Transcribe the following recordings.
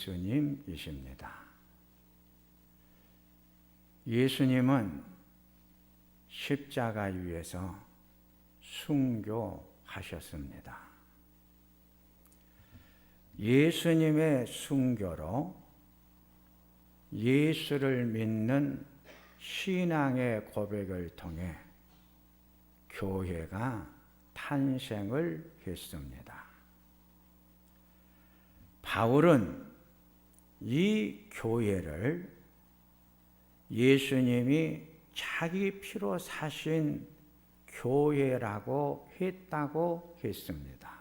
예수님이십니다. 예수님은 십자가 위에서 순교하셨습니다. 예수님의 순교로 예수를 믿는 신앙의 고백을 통해 교회가 탄생을 했습니다. 바울은 이 교회를 예수님이 자기 피로 사신 교회라고 했다고 했습니다.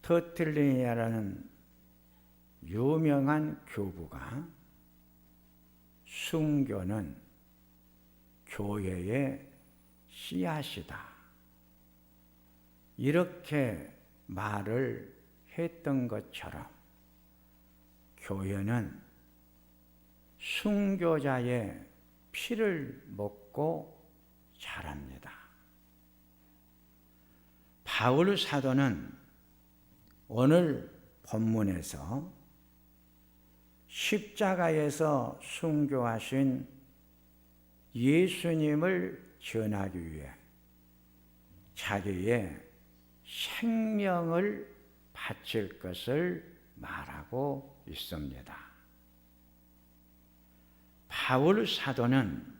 터틀리니아라는 유명한 교부가 순교는 교회의 씨앗이다, 이렇게 말을 했던 것처럼 교회는 순교자의 피를 먹고 자랍니다. 바울 사도는 오늘 본문에서 십자가에서 순교하신 예수님을 전하기 위해 자기의 생명을 바칠 것을 말하고 있습니다. 바울 사도는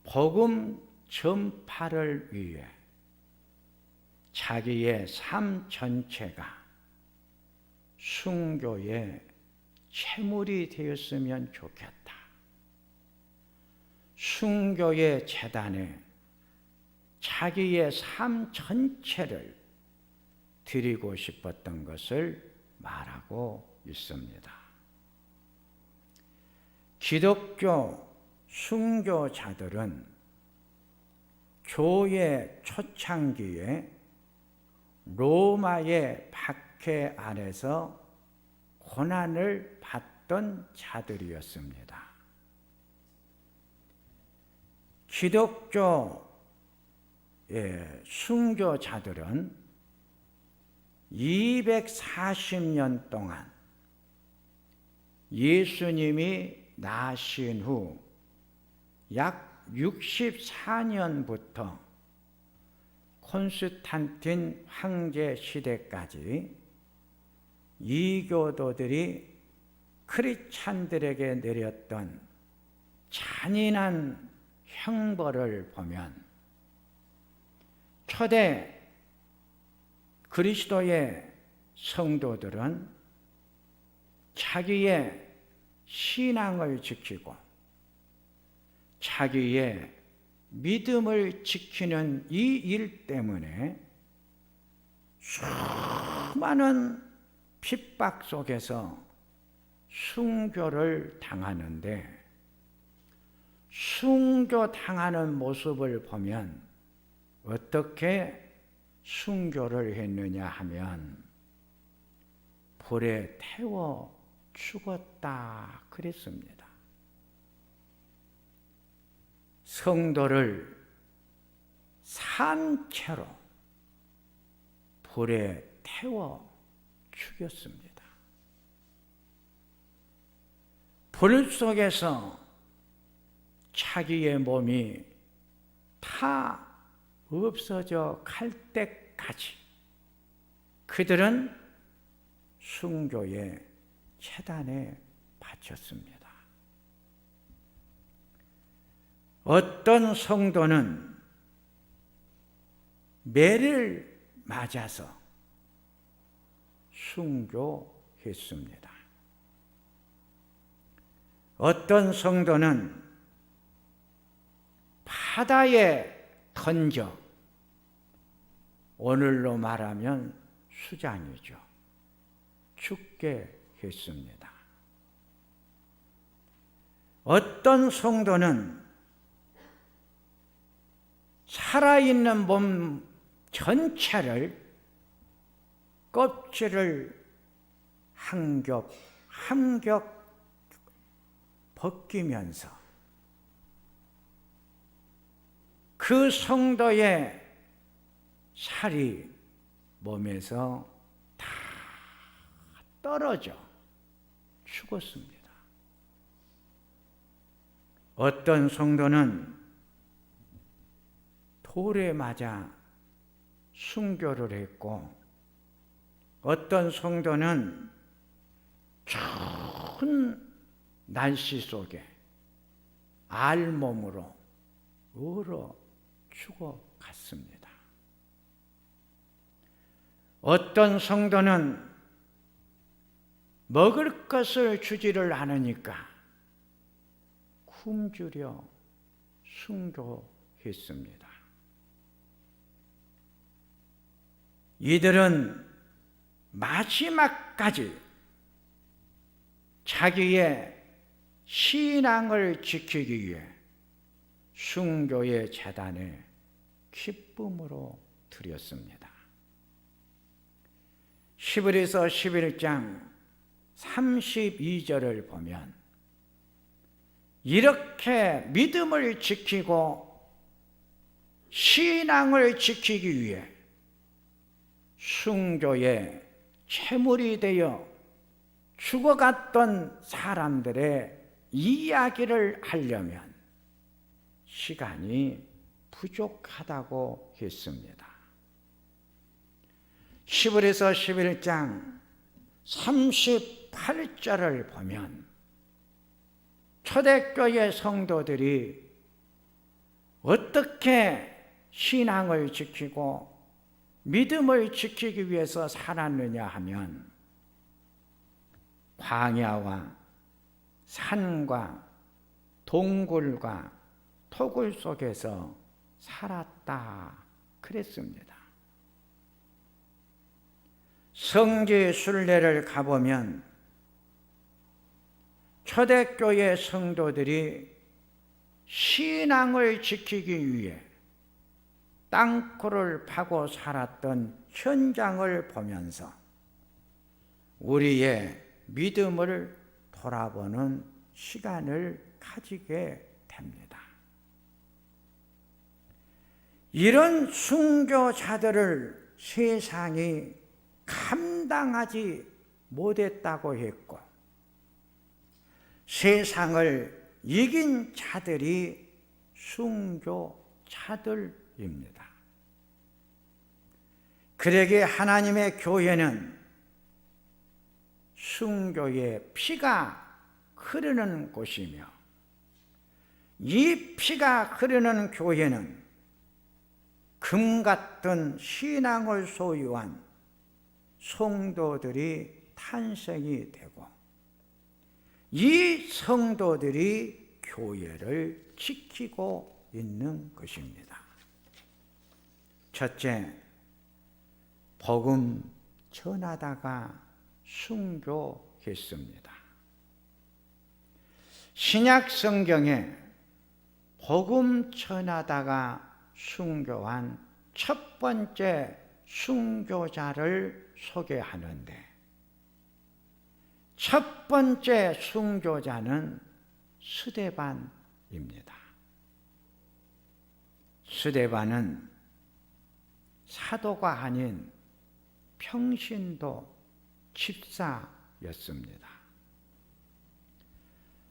복음 전파를 위해 자기의 삶 전체가 순교의 제물이 되었으면 좋겠다, 순교의 제단에 자기의 삶 전체를 드리고 싶었던 것을 말하고 있습니다. 기독교 순교자들은 교회 초창기에 로마의 박해 아래서 고난을 받던 자들이었습니다. 기독교의 순교자들은 240년 동안 예수님이 나신 후 약 64년부터 콘스탄틴 황제 시대까지 이교도들이 크리스찬들에게 내렸던 잔인한 형벌을 보면 초대 그리스도의 성도들은 자기의 신앙을 지키고 자기의 믿음을 지키는 이 일 때문에 수많은 핍박 속에서 순교를 당하는데, 순교당하는 모습을 보면 어떻게 순교를 했느냐 하면 불에 태워 죽었다 그랬습니다. 성도를 산채로 불에 태워 죽였습니다. 불 속에서 자기의 몸이 다 없어져 갈 때까지 그들은 순교의 제단에 바쳤습니다. 어떤 성도는 매를 맞아서 순교했습니다. 어떤 성도는 바다에 던져, 오늘로 말하면 수장이죠, 죽게 했습니다. 어떤 성도는 살아있는 몸 전체를 껍질을 한 겹 벗기면서 그 성도의 살이 몸에서 다 떨어져 죽었습니다. 어떤 성도는 돌에 맞아 순교를 했고, 어떤 성도는 추운 날씨 속에 알몸으로 얼어 죽어갔습니다. 어떤 성도는 먹을 것을 주지를 않으니까 굶주려 순교했습니다. 이들은 마지막까지 자기의 신앙을 지키기 위해 순교의 제단을 기쁨으로 드렸습니다. 히브리서 11장 32절을 보면 이렇게 믿음을 지키고 신앙을 지키기 위해 순교의 제물이 되어 죽어갔던 사람들의 이야기를 하려면 시간이 부족하다고 했습니다. 히브리서 11장 38절을 보면 초대교회 성도들이 어떻게 신앙을 지키고 믿음을 지키기 위해서 살았느냐 하면 광야와 산과 동굴과 토굴 속에서 살았다 그랬습니다. 성지 순례를 가보면 초대교회 성도들이 신앙을 지키기 위해 땅굴을 파고 살았던 현장을 보면서 우리의 믿음을 돌아보는 시간을 가지게 됩니다. 이런 순교자들을 세상이 감당하지 못했다고 했고, 세상을 이긴 자들이 순교자들입니다. 그러기에 하나님의 교회는 순교의 피가 흐르는 곳이며, 이 피가 흐르는 교회는 금 같은 신앙을 소유한 성도들이 탄생이 되고, 이 성도들이 교회를 지키고 있는 것입니다. 첫째, 복음 전하다가 순교했습니다. 신약 성경에 복음 전하다가 순교한 첫 번째 순교자를 소개하는데, 첫 번째 순교자는 스데반입니다. 스데반은 사도가 아닌 평신도 집사였습니다.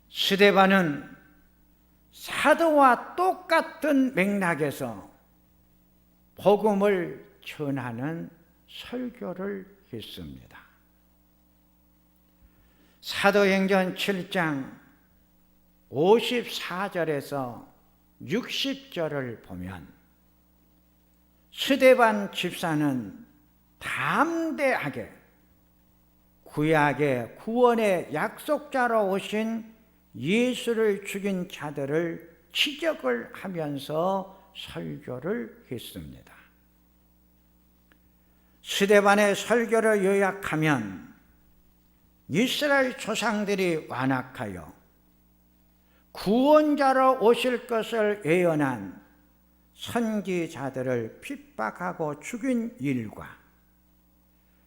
스데반은 사도와 똑같은 맥락에서 복음을 전하는 설교를 했습니다. 사도행전 7장 54절에서 60절을 보면 스데반 집사는 담대하게 구약의 구원의 약속자로 오신 예수를 죽인 자들을 지적을 하면서 설교를 했습니다. 스데반의 설교를 요약하면 이스라엘 조상들이 완악하여 구원자로 오실 것을 예언한 선지자들을 핍박하고 죽인 일과,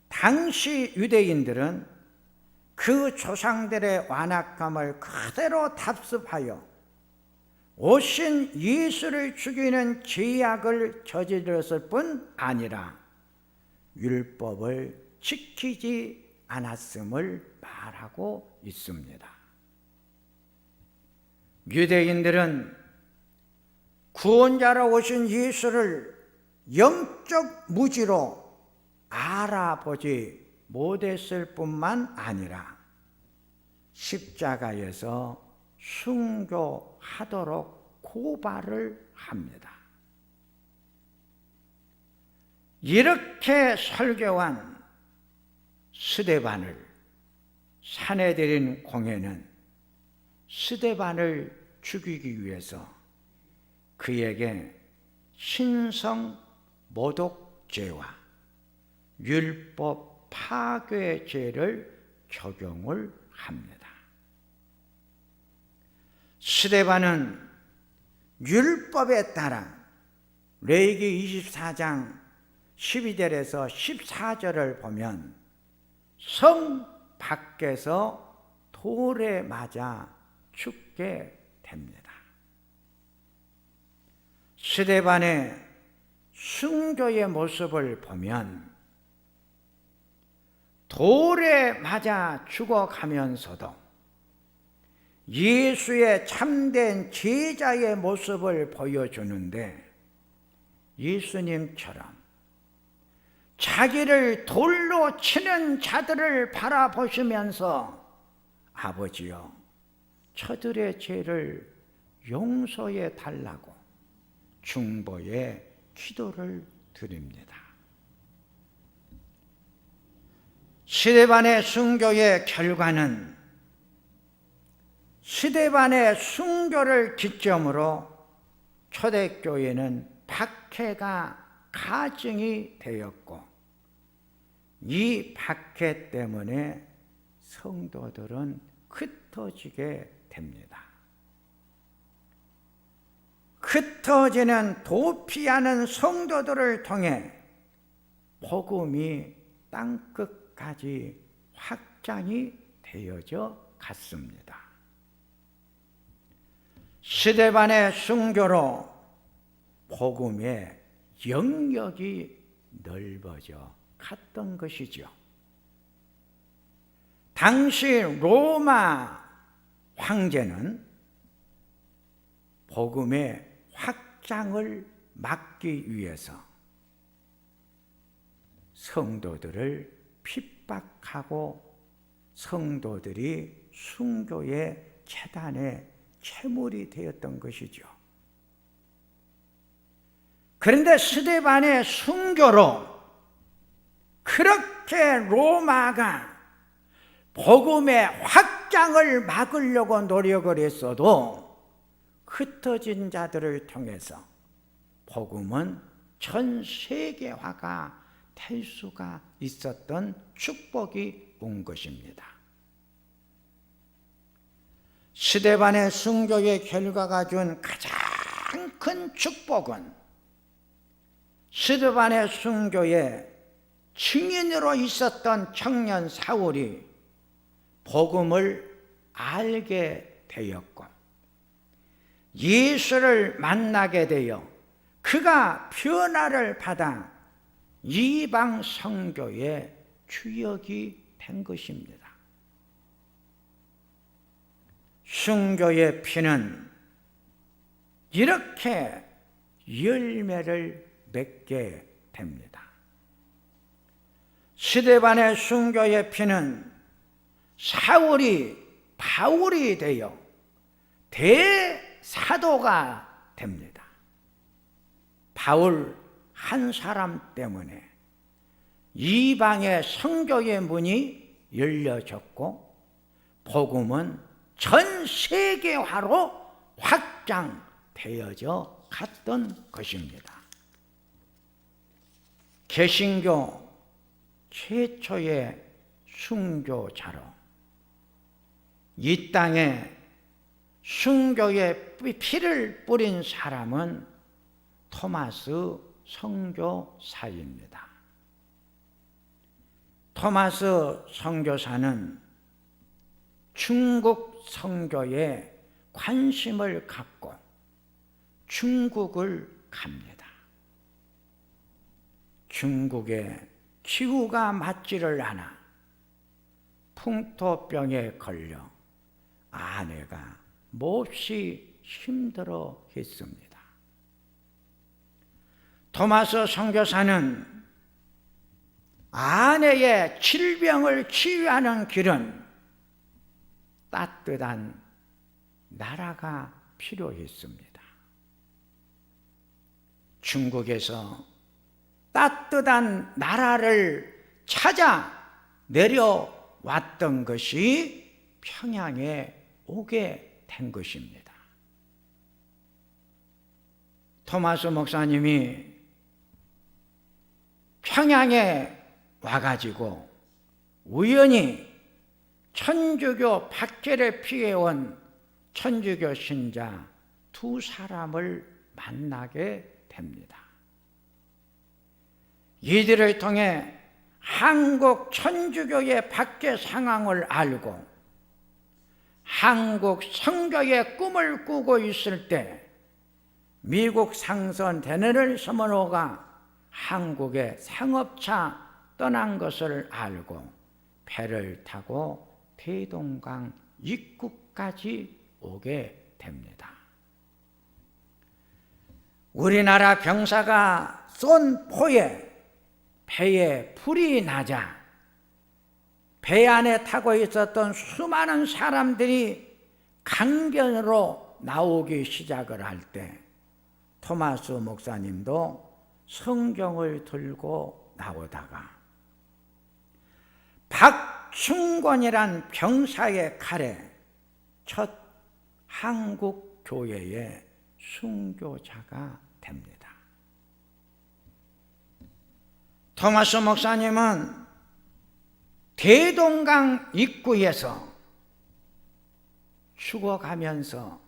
당시 유대인들은 그 조상들의 완악함을 그대로 답습하여 오신 예수를 죽이는 죄악을 저질렀을 뿐 아니라 율법을 지키지 않았음을 말하고 있습니다. 유대인들은 구원자로 오신 예수를 영적 무지로 알아보지 못했을 뿐만 아니라 십자가에서 순교하도록 고발을 합니다. 이렇게 설교한 스데반을 산헤드린 공회는 스데반을 죽이기 위해서 그에게 신성 모독죄와 율법 파괴죄를 적용을 합니다. 스데반은 율법에 따라 레위기 24장 12절에서 14절을 보면 성 밖에서 돌에 맞아 죽게 됩니다. 스데반의 순교의 모습을 보면 돌에 맞아 죽어가면서도 예수의 참된 제자의 모습을 보여주는데, 예수님처럼 자기를 돌로 치는 자들을 바라보시면서 아버지여, 저들의 죄를 용서해 달라고 중보의 기도를 드립니다. 스데반의 순교의 결과는 스데반의 순교를 기점으로 초대교회는 박해가 가증이 되었고, 이 박해 때문에 성도들은 흩어지게 됩니다. 흩어지는 도피하는 성도들을 통해 복음이 땅끝까지 확장이 되어져 갔습니다. 스데반의 순교로 복음의 영역이 넓어져 갔던 것이죠. 당시 로마 황제는 복음의 확장을 막기 위해서 성도들을 핍박하고 성도들이 순교의 재단에 채물이 되었던 것이죠. 그런데 스데반의 순교로 그렇게 로마가 복음의 확장을 막으려고 노력을 했어도 흩어진 자들을 통해서 복음은 전 세계화가 될 수가 있었던 축복이 온 것입니다. 스데반의 순교의 결과가 준 가장 큰 축복은 스데반의 순교의 증인으로 있었던 청년 사울이 복음을 알게 되었고, 예수를 만나게 되어 그가 변화를 받아 이방 선교의 주역이 된 것입니다. 순교의 피는 이렇게 열매를 맺게 됩니다. 스데반의 순교의 피는 사울이 바울이 되어 대사도가 됩니다. 바울 한 사람 때문에 이방의 선교의 문이 열려졌고, 복음은 전 세계화로 확장되어져 갔던 것입니다. 개신교 최초의 순교자로 이 땅에 순교의 피를 뿌린 사람은 토마스 선교사입니다. 토마스 선교사는 중국 선교에 관심을 갖고 중국을 갑니다. 중국의 기후가 맞지를 않아 풍토병에 걸려 아내가 몹시 힘들어 했습니다. 토마스 선교사는 아내의 질병을 치유하는 길은 따뜻한 나라가 필요했습니다. 중국에서 따뜻한 나라를 찾아 내려왔던 것이 평양에 오게 된 것입니다. 토마스 목사님이 평양에 와가지고 우연히 천주교 박해를 피해온 천주교 신자 두 사람을 만나게 됩니다. 이들을 통해 한국 천주교의 박해 상황을 알고 한국 선교의 꿈을 꾸고 있을 때 미국 상선 데니얼 서머노가 한국에 상업차 떠난 것을 알고 배를 타고 대동강 입구까지 오게 됩니다. 우리나라 병사가 쏜 포에 배에 불이 나자 배 안에 타고 있었던 수많은 사람들이 강변으로 나오기 시작을 할 때 토마스 목사님도 성경을 들고 나오다가 박충권이란 병사의 칼에 첫 한국 교회의 순교자가 됩니다. 토마스 목사님은 대동강 입구에서 죽어가면서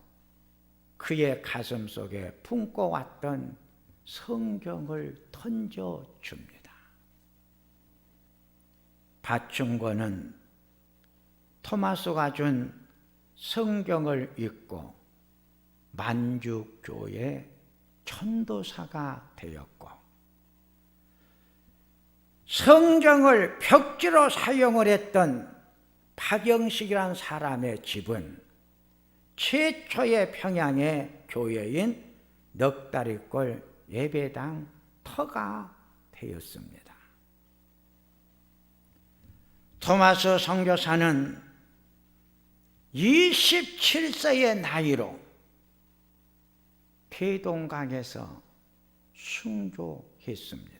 그의 가슴 속에 품고 왔던 성경을 던져줍니다. 박충권은 토마스가 준 성경을 읽고 만주교회 전도사가 되었고 성경을 벽지로 사용을 했던 박영식이라는 사람의 집은 최초의 평양의 교회인 넉다리골 예배당 터가 되었습니다. 토마스 선교사는 27세의 나이로 대동강에서 순교했습니다.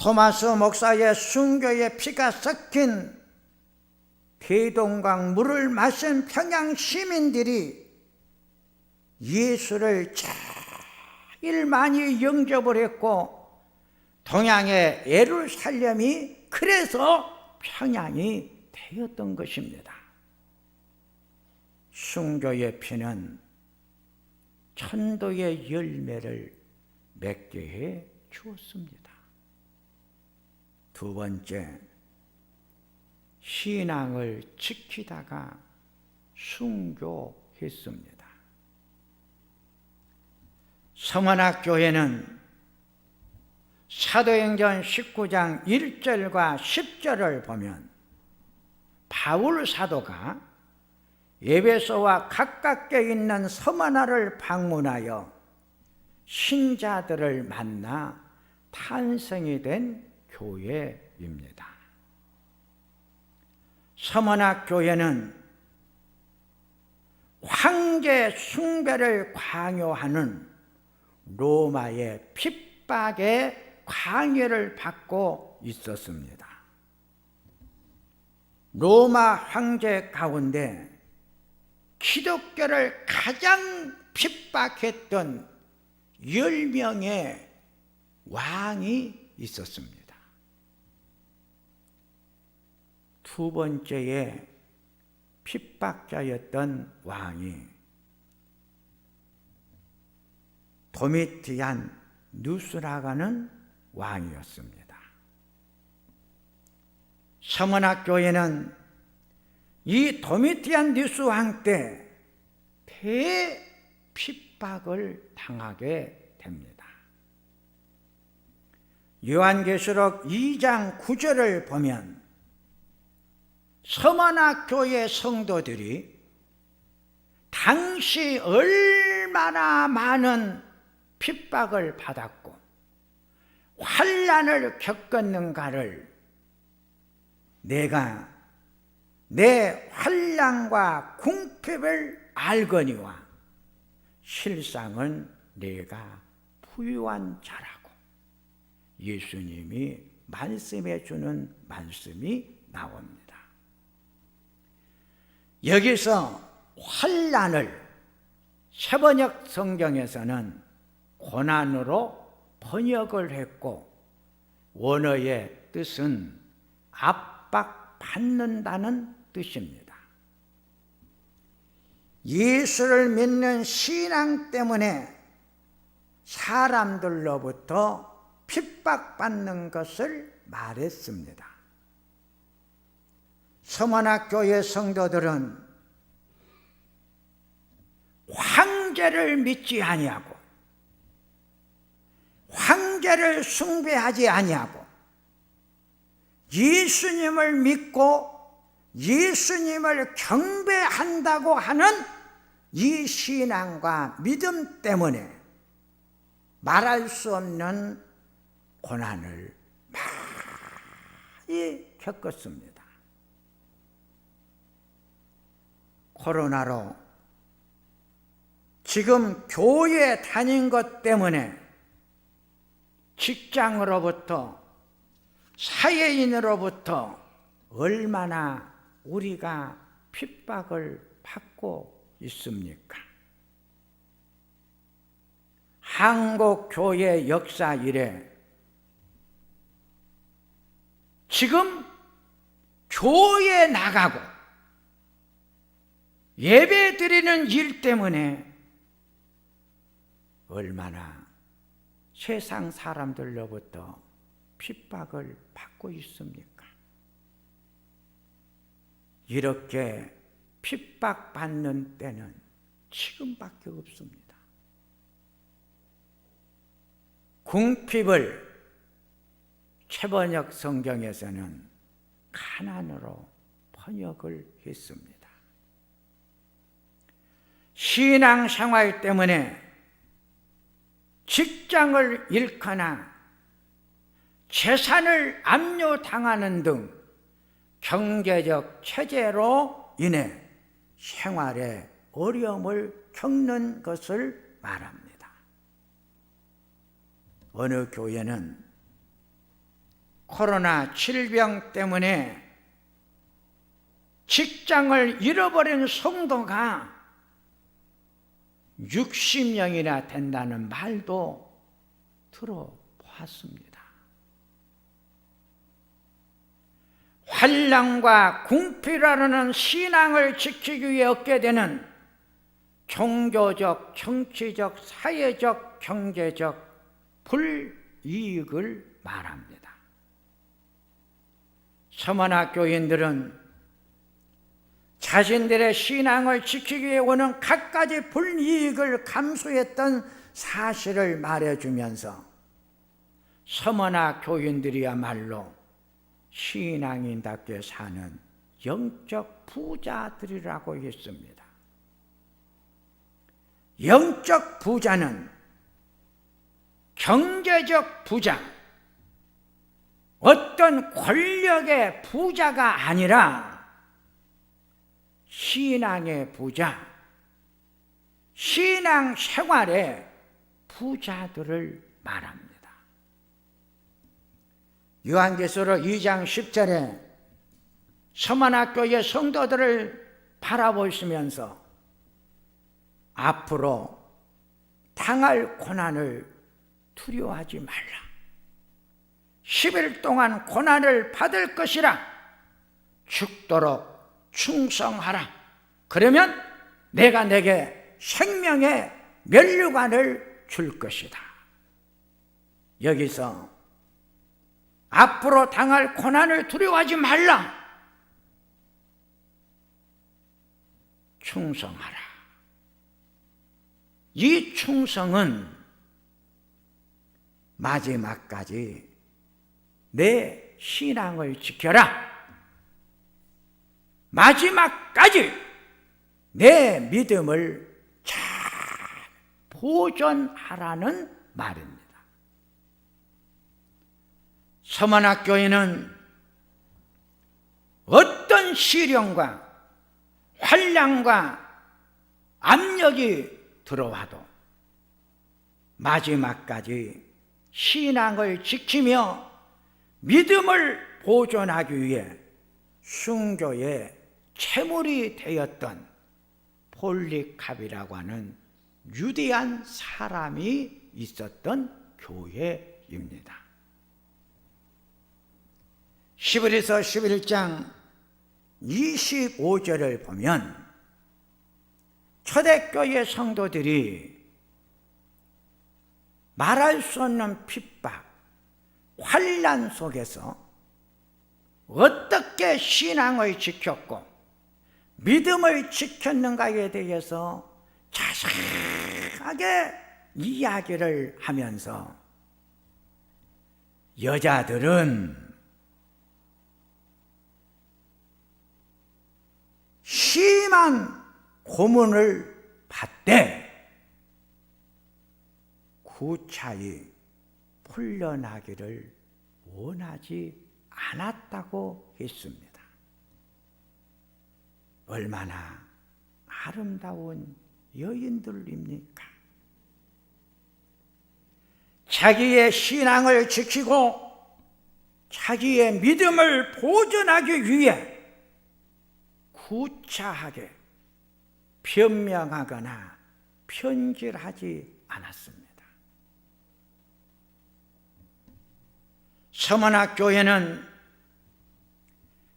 토마스 목사의 순교의 피가 섞인 대동강 물을 마신 평양 시민들이 예수를 제일 많이 영접을 했고 동양의 예루살렘이 그래서 평양이 되었던 것입니다. 순교의 피는 천도의 열매를 맺게 해 주었습니다. 두 번째, 신앙을 지키다가 순교했습니다. 서문학교회는 사도행전 19장 1절과 10절을 보면 바울 사도가 에베소와 가깝게 있는 서머나를 방문하여 신자들을 만나 탄생이 된 교회입니다. 서문학교회는 황제 숭배를 강요하는 로마의 핍박에 강요를 받고 있었습니다. 로마 황제 가운데 기독교를 가장 핍박했던 10명의 왕이 있었습니다. 두 번째의 핍박자였던 왕이 도미티안 누스라가는 왕이었습니다. 서문학교회는 이 도미티안 누스 왕 때 대핍박을 당하게 됩니다. 요한계시록 2장 9절을 보면 서머나 교회 성도들이 당시 얼마나 많은 핍박을 받았고 환난을 겪었는가를 내가 내 환난과 궁핍을 알거니와 실상은 내가 부유한 자라고 예수님이 말씀해 주는 말씀이 나옵니다. 여기서 환난을 세번역 성경에서는 고난으로 번역을 했고 원어의 뜻은 압박받는다는 뜻입니다. 예수를 믿는 신앙 때문에 사람들로부터 핍박받는 것을 말했습니다. 서머나 교회 성도들은 황제를 믿지 아니하고 황제를 숭배하지 아니하고 예수님을 믿고 예수님을 경배한다고 하는 이 신앙과 믿음 때문에 말할 수 없는 고난을 많이 겪었습니다. 코로나로 지금 교회 다닌 것 때문에 직장으로부터 사회인으로부터 얼마나 우리가 핍박을 받고 있습니까? 한국 교회 역사 이래 지금 교회에 나가고 예배 드리는 일 때문에 얼마나 세상 사람들로부터 핍박을 받고 있습니까? 이렇게 핍박받는 때는 지금밖에 없습니다. 궁핍을 최번역 성경에서는 가난으로 번역을 했습니다. 신앙생활 때문에 직장을 잃거나 재산을 압류당하는 등 경제적 체제로 인해 생활에 어려움을 겪는 것을 말합니다. 어느 교회는 코로나 질병 때문에 직장을 잃어버린 성도가 60명이나 된다는 말도 들어보았습니다. 환난과 궁핍이라는 신앙을 지키기 위해 얻게 되는 종교적, 정치적, 사회적, 경제적 불이익을 말합니다. 서머나 교인들은 자신들의 신앙을 지키기 위해 오는 갖가지 불이익을 감수했던 사실을 말해주면서 서머나 교인들이야말로 신앙인답게 사는 영적 부자들이라고 했습니다. 영적 부자는 경제적 부자, 어떤 권력의 부자가 아니라 신앙의 부자, 신앙 생활의 부자들을 말합니다. 요한계시록 2장 10절에 서머나 교회 성도들을 바라보시면서 앞으로 당할 고난을 두려워하지 말라. 10일 동안 고난을 받을 것이라. 죽도록 충성하라. 그러면 내가 내게 생명의 면류관을 줄 것이다. 여기서 앞으로 당할 고난을 두려워하지 말라. 충성하라. 이 충성은 마지막까지 내 신앙을 지켜라. 마지막까지 내 믿음을 잘 보존하라는 말입니다. 서문학교에는 어떤 시련과 환난과 압력이 들어와도 마지막까지 신앙을 지키며 믿음을 보존하기 위해 순교의 체물이 되었던 폴리캅이라고 하는 위대한 사람이 있었던 교회입니다. 히브리서 11장 25절을 보면 초대교회 성도들이 말할 수 없는 핍박, 환난 속에서 어떻게 신앙을 지켰고 믿음을 지켰는가에 대해서 자세하게 이야기를 하면서 여자들은 심한 고문을 받되 구차히 풀려나기를 원하지 않았다고 했습니다. 얼마나 아름다운 여인들입니까? 자기의 신앙을 지키고 자기의 믿음을 보존하기 위해 구차하게 변명하거나 편질하지 않았습니다. 서문학교회는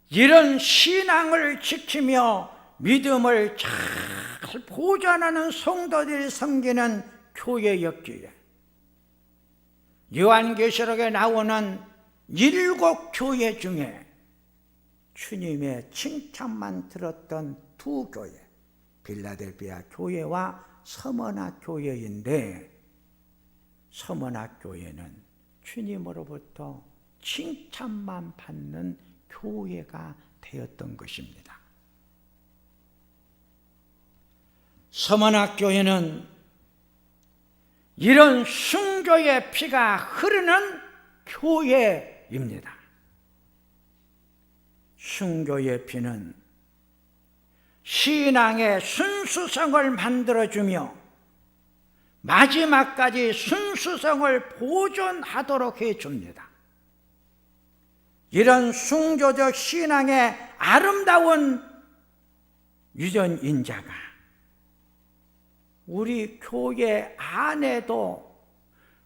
이런 신앙을 지키며 믿음을 잘 보존하는 성도들이 섬기는 교회였기에 요한계시록에 나오는 7 교회 중에 주님의 칭찬만 들었던 2 교회, 빌라델비아 교회와 서머나 교회인데 서머나 교회는 주님으로부터 칭찬만 받는 교회가 되었던 것입니다. 서머나 교회는 이런 순교의 피가 흐르는 교회입니다. 순교의 피는 신앙의 순수성을 만들어주며 마지막까지 순수성을 보존하도록 해줍니다. 이런 순교적 신앙의 아름다운 유전인자가 우리 교회 안에도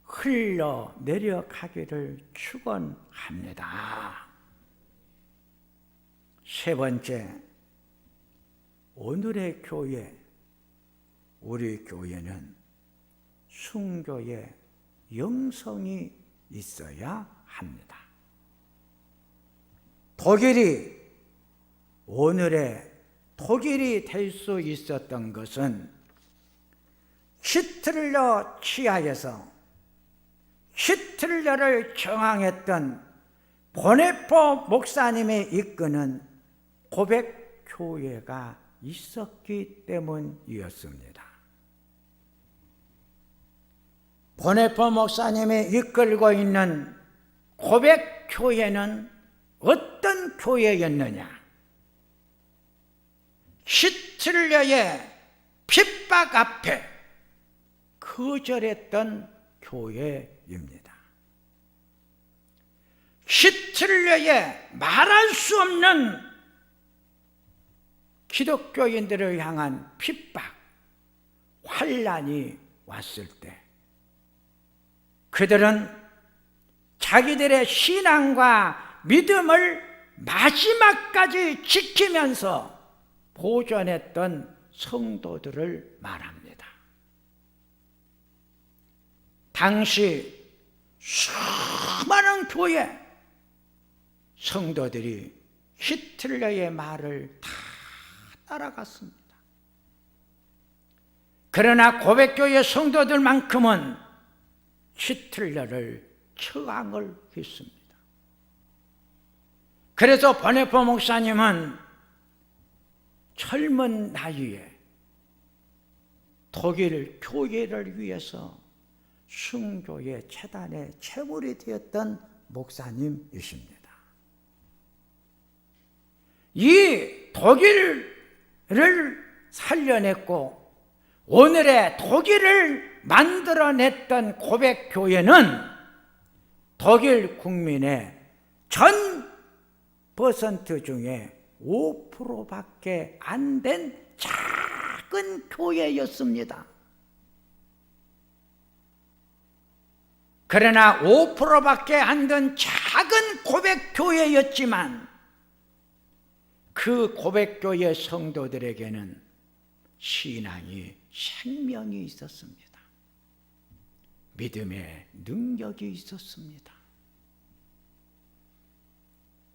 흘러내려가기를 축원합니다. 세 번째, 오늘의 교회, 우리 교회는 순교의 영성이 있어야 합니다. 오늘의 독일이 될 수 있었던 것은 히틀러 치하에서 히틀러를 저항했던 보네포 목사님이 이끄는 고백교회가 있었기 때문이었습니다. 보네포 목사님이 이끌고 있는 고백교회는 어떤 교회였느냐? 히틀러의 핍박 앞에 거절했던 교회입니다. 히틀러의 말할 수 없는 기독교인들을 향한 핍박, 환난이 왔을 때 그들은 자기들의 신앙과 믿음을 마지막까지 지키면서 보존했던 성도들을 말합니다. 당시 수많은 교회 성도들이 히틀러의 말을 다 따라갔습니다. 그러나 고백교회 성도들만큼은 히틀러를 저항을 했습니다. 그래서 보네포 목사님은 젊은 나이에 독일 교회를 위해서 순교의 재단의 체물이 되었던 목사님이십니다. 이 독일을 살려냈고 오늘의 독일을 만들어냈던 고백교회는 독일 국민의 전 퍼센트 중에 5%밖에 안 된 작은 교회였습니다. 그러나 5%밖에 안 된 작은 고백교회였지만 그 고백교회 성도들에게는 신앙이 생명이 있었습니다. 믿음의 능력이 있었습니다.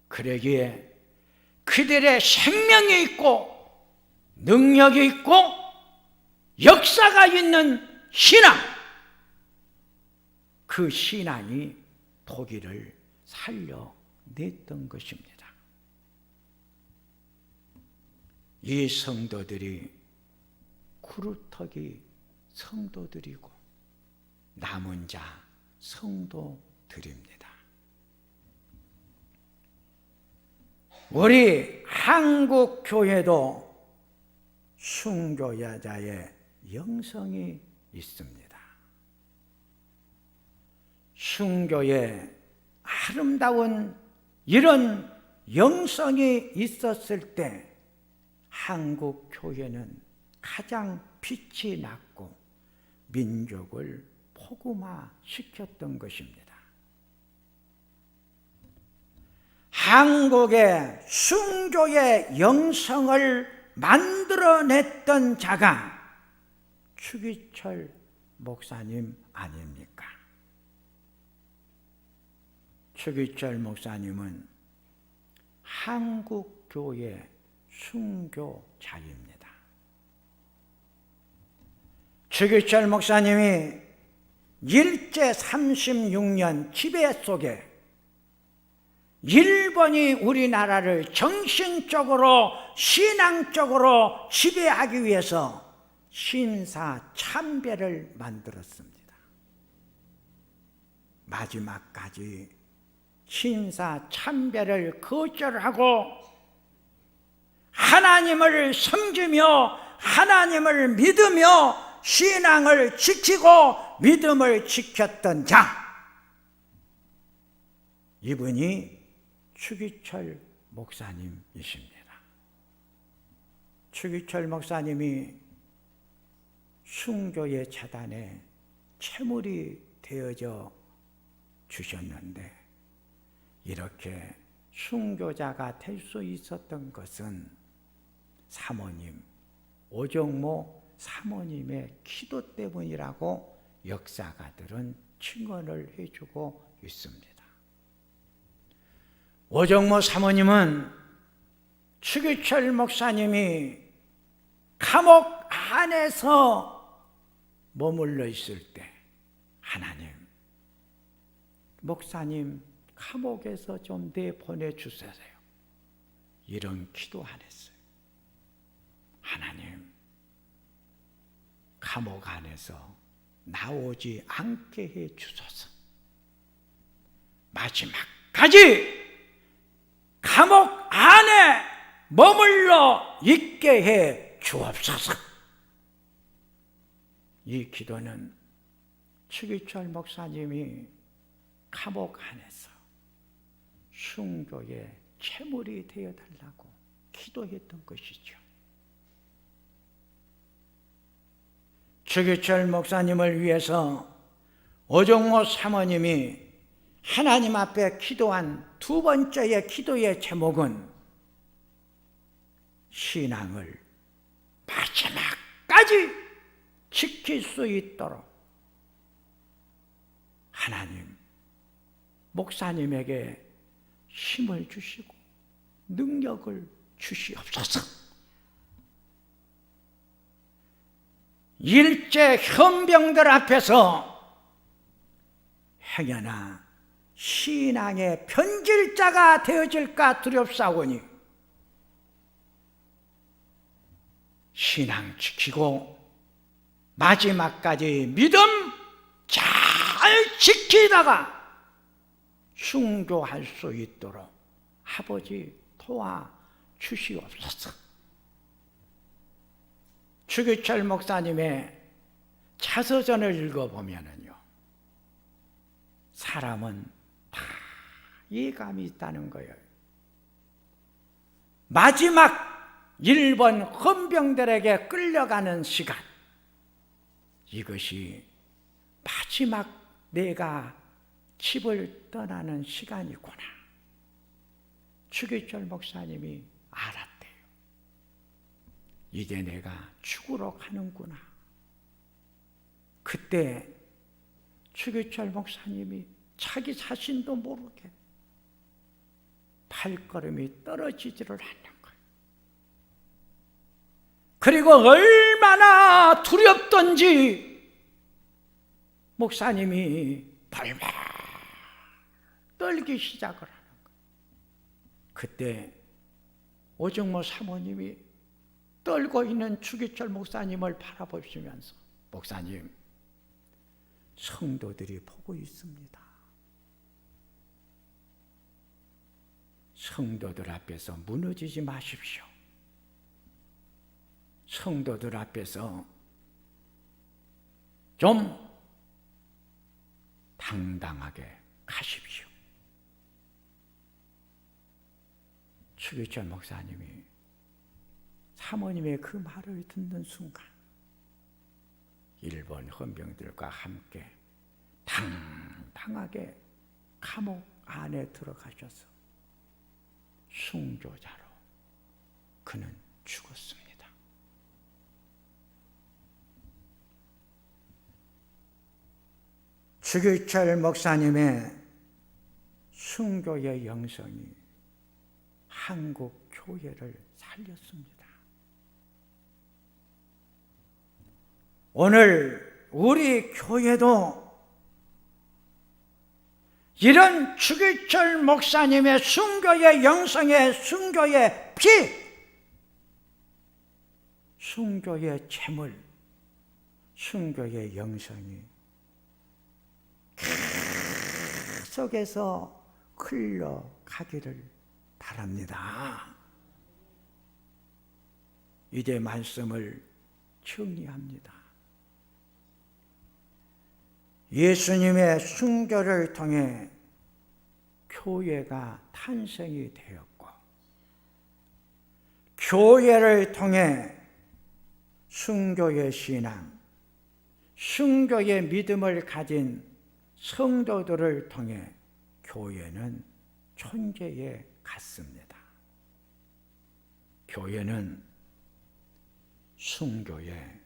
그러기에 그들의 생명이 있고 능력이 있고 역사가 있는 신앙, 그 신앙이 독일을 살려냈던 것입니다. 이 성도들이 구루터기 성도들이고 남은 자 성도들입니다. 우리 한국 교회도 순교자의 영성이 있습니다. 순교의 아름다운 이런 영성이 있었을 때 한국 교회는 가장 빛이 났고 민족을 복음화시켰던 것입니다. 한국의 순교의 영성을 만들어냈던 자가 추기철 목사님 아닙니까? 추기철 목사님은 한국교회 순교자입니다. 추기철 목사님이 일제 36년 지배 속에 일본이 우리나라를 정신적으로 신앙적으로 지배하기 위해서 신사참배를 만들었습니다. 마지막까지 신사참배를 거절하고 하나님을 섬기며 하나님을 믿으며 신앙을 지키고 믿음을 지켰던 자, 이분이 추기철 목사님이십니다. 추기철 목사님이 순교의 재단에 체물이 되어져 주셨는데 이렇게 순교자가 될 수 있었던 것은 사모님, 오정모 사모님의 기도 때문이라고 역사가들은 증언을 해주고 있습니다. 오정모 사모님은 추기철 목사님이 감옥 안에서 머물러 있을 때 하나님, 목사님 감옥에서 좀 내보내주세요. 이런 기도 안 했어요. 하나님, 감옥 안에서 나오지 않게 해 주소서. 마지막까지 감옥 안에 머물러 있게 해 주옵소서. 이 기도는 추기철 목사님이 감옥 안에서 순교의 체물이 되어달라고 기도했던 것이죠. 추기철 목사님을 위해서 오정모 사모님이 하나님 앞에 기도한 두 번째의 기도의 제목은 신앙을 마지막까지 지킬 수 있도록 하나님, 목사님에게 힘을 주시고 능력을 주시옵소서. 일제 현병들 앞에서 행여나 신앙의 변질자가 되어질까 두렵사오니 신앙 지키고 마지막까지 믿음 잘 지키다가 순교할 수 있도록 아버지 도와주시옵소서. 추기철 목사님의 자서전을 읽어보면요, 사람은 다 예감이 있다는 거예요. 마지막 일본 헌병들에게 끌려가는 시간, 이것이 마지막 내가 집을 떠나는 시간이구나. 추기철 목사님이 알았대요. 이제 내가 죽으러 가는구나. 그때 추기철 목사님이 자기 자신도 모르게 발걸음이 떨어지지를 않는 거예요. 그리고 얼마나 두렵던지 목사님이 벌벌 떨기 시작을 하는 거예요. 그때 오정모 사모님이 떨고 있는 추기철 목사님을 바라보시면서, 목사님, 성도들이 보고 있습니다. 성도들 앞에서 무너지지 마십시오. 성도들 앞에서 좀 당당하게 가십시오. 추기철 목사님이 사모님의 그 말을 듣는 순간 일본 헌병들과 함께 당당하게 감옥 안에 들어가셔서 순교자로 그는 죽었습니다. 추기철 목사님의 순교의 영성이 한국 교회를 살렸습니다. 오늘 우리 교회도 이런 추기철 목사님의 순교의 영성의 순교의 피, 순교의 재물, 순교의 영성이 속에서 흘러가기를 바랍니다. 이제 말씀을 정리합니다. 예수님의 순교를 통해 교회가 탄생이 되었고, 교회를 통해 순교의 신앙, 순교의 믿음을 가진 성도들을 통해 교회는 존재해 갔습니다. 교회는 순교의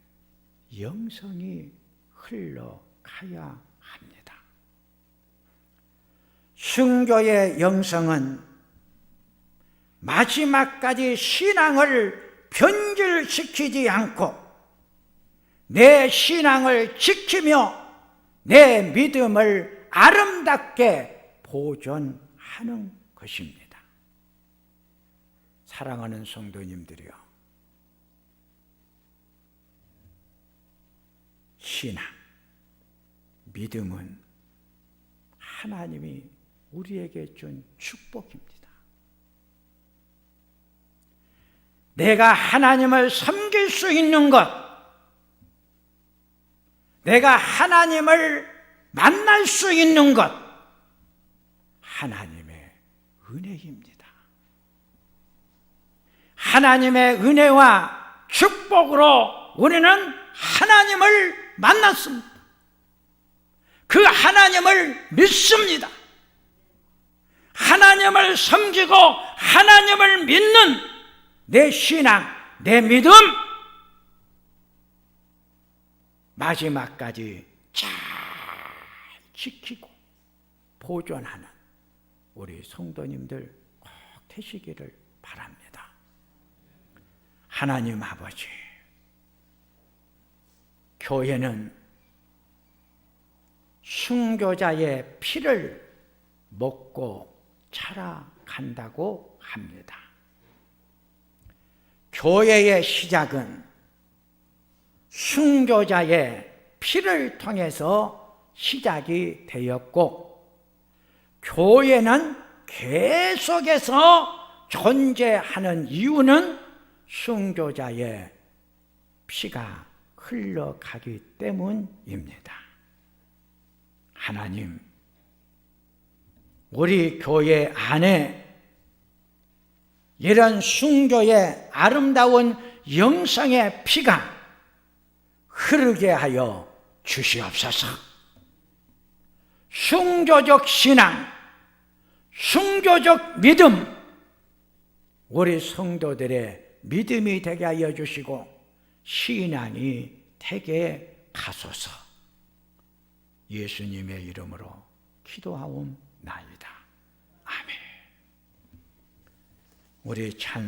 영성이 흘러가야 합니다. 순교의 영성은 마지막까지 신앙을 변질시키지 않고 내 신앙을 지키며 내 믿음을 아름답게 보존하는 것입니다. 사랑하는 성도님들이여, 신앙, 믿음은 하나님이 우리에게 준 축복입니다. 내가 하나님을 섬길 수 있는 것, 내가 하나님을 만날 수 있는 것, 하나님의 은혜입니다. 하나님의 은혜와 축복으로 우리는 하나님을 만났습니다. 그 하나님을 믿습니다. 하나님을 섬기고 하나님을 믿는 내 신앙, 내 믿음, 마지막까지 잘 지키고 보존하는 우리 성도님들 꼭 되시기를 바랍니다. 하나님 아버지, 교회는 순교자의 피를 먹고 자라간다고 합니다. 교회의 시작은 순교자의 피를 통해서 시작이 되었고, 교회는 계속해서 존재하는 이유는 순교자의 피가 흘러가기 때문입니다. 하나님, 우리 교회 안에 이런 순교의 아름다운 영성의 피가 흐르게 하여 주시옵소서. 순교적 신앙, 순교적 믿음, 우리 성도들의 믿음이 되게 하여 주시고 신앙이 되게 가소서. 예수님의 이름으로 기도하옵나이다. 아멘. 우리 찬